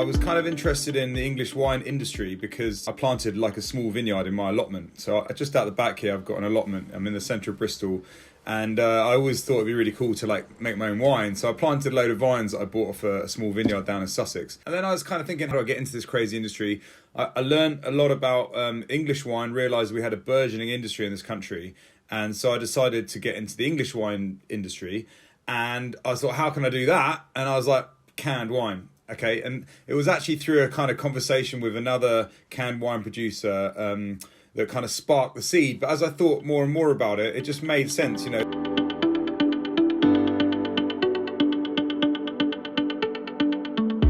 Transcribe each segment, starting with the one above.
I was kind of interested in the English wine industry because I planted like a small vineyard in my allotment. So just out the back here, I've got an allotment. I'm in the centre of Bristol, and I always thought it'd be really cool to like make my own wine. So I planted a load of vines that I bought off a small vineyard down in Sussex. And then I was kind of thinking, how do I get into this crazy industry? I learned a lot about English wine, realised we had a burgeoning industry in this country. And so I decided to get into the English wine industry. And I thought, how can I do that? And I was like, canned wine. Okay, and it was actually through a kind of conversation with another canned wine producer that kind of sparked the seed. But as I thought more and more about it, it just made sense, you know.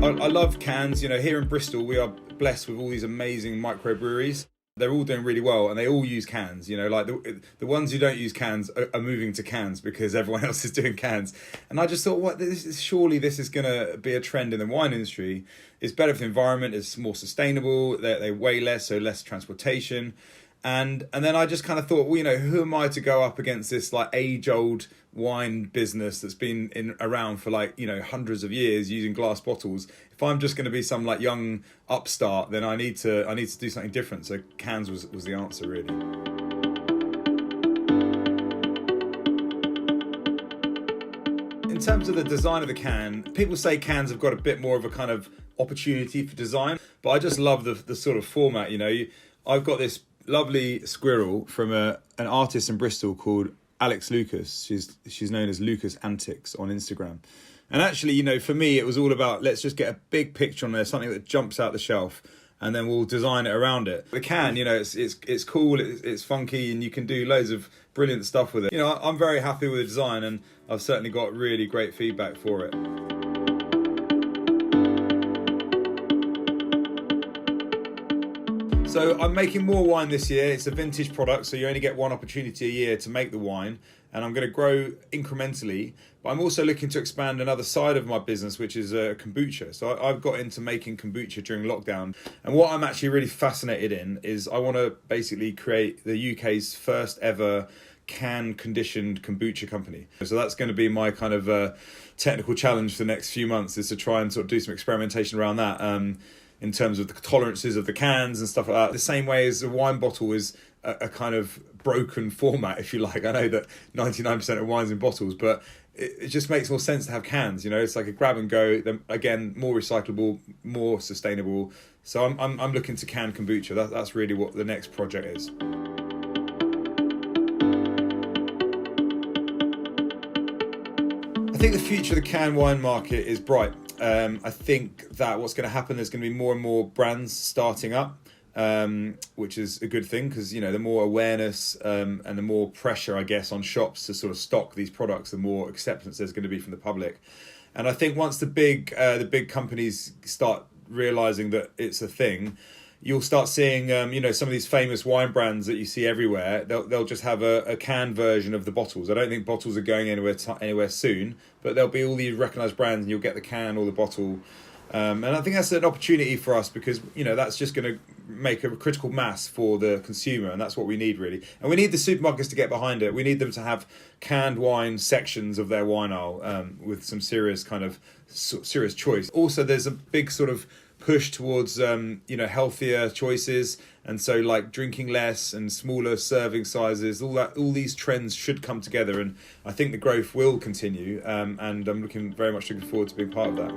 I love cans. You know, here in Bristol, we are blessed with all these amazing microbreweries. They're all doing really well, and they all use cans. You know, like the ones who don't use cans are moving to cans because everyone else is doing cans. And I just thought, surely this is going to be a trend in the wine industry. It's better for the environment. It's more sustainable. They weigh less, so less transportation. And then I just kind of thought, well, you know, who am I to go up against this like age-old wine business that's been around for like, you know, hundreds of years using glass bottles? If I'm just going to be some like young upstart, then I need to do something different. So cans was the answer, really. In terms of the design of the can, people say cans have got a bit more of a kind of opportunity for design, but I just love the sort of format. You know, I've got this lovely squirrel from an artist in Bristol called Alex Lucas. She's known as Lucas Antics on Instagram. And actually, you know, for me, it was all about, let's just get a big picture on there, something that jumps out the shelf, and then we'll design it around it. The can, you know, it's cool, it's funky, and you can do loads of brilliant stuff with it. You know, I'm very happy with the design, and I've certainly got really great feedback for it. So I'm making more wine this year. It's a vintage product, so you only get one opportunity a year to make the wine, and I'm going to grow incrementally. But I'm also looking to expand another side of my business, which is kombucha. So I've got into making kombucha during lockdown, and what I'm actually really fascinated in is I want to basically create the UK's first ever can-conditioned kombucha company. So that's going to be my kind of technical challenge for the next few months, is to try and sort of do some experimentation around that. In terms of the tolerances of the cans and stuff like that. The same way as a wine bottle is a kind of broken format, if you like. I know that 99% of wine's in bottles, but it just makes more sense to have cans. You know, it's like a grab and go. Then again, more recyclable, more sustainable. So I'm looking to can kombucha. That's really what the next project is. I think the future of the canned wine market is bright. I think that what's going to happen, there's going to be more and more brands starting up, which is a good thing, because, you know, the more awareness and the more pressure, I guess, on shops to sort of stock these products, the more acceptance there's going to be from the public. And I think once the big companies start realizing that it's a thing, you'll start seeing, you know, some of these famous wine brands that you see everywhere. They'll just have a canned version of the bottles. I don't think bottles are going anywhere soon, but there'll be all these recognised brands, and you'll get the can or the bottle. And I think that's an opportunity for us, because, you know, that's just going to make a critical mass for the consumer, and that's what we need, really. And we need the supermarkets to get behind it. We need them to have canned wine sections of their wine aisle with some serious choice. Also, there's a big sort of push towards you know, healthier choices, and so like drinking less and smaller serving sizes, all these trends should come together, and I think the growth will continue, and I'm very much looking forward to being part of that.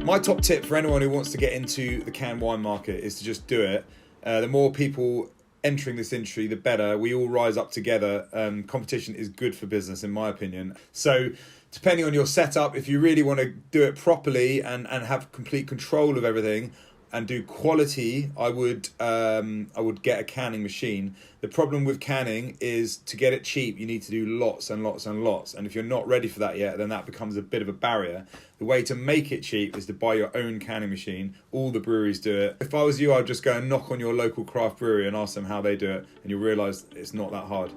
My top tip for anyone who wants to get into the canned wine market is to just do it. The more people entering this industry, the better. We all rise up together. Competition is good for business, in my opinion. So depending on your setup, if you really want to do it properly and have complete control of everything and do quality, I would get a canning machine. The problem with canning is, to get it cheap, you need to do lots and lots and lots. And if you're not ready for that yet, then that becomes a bit of a barrier. The way to make it cheap is to buy your own canning machine. All the breweries do it. If I was you, I'd just go and knock on your local craft brewery and ask them how they do it, and you'll realise it's not that hard.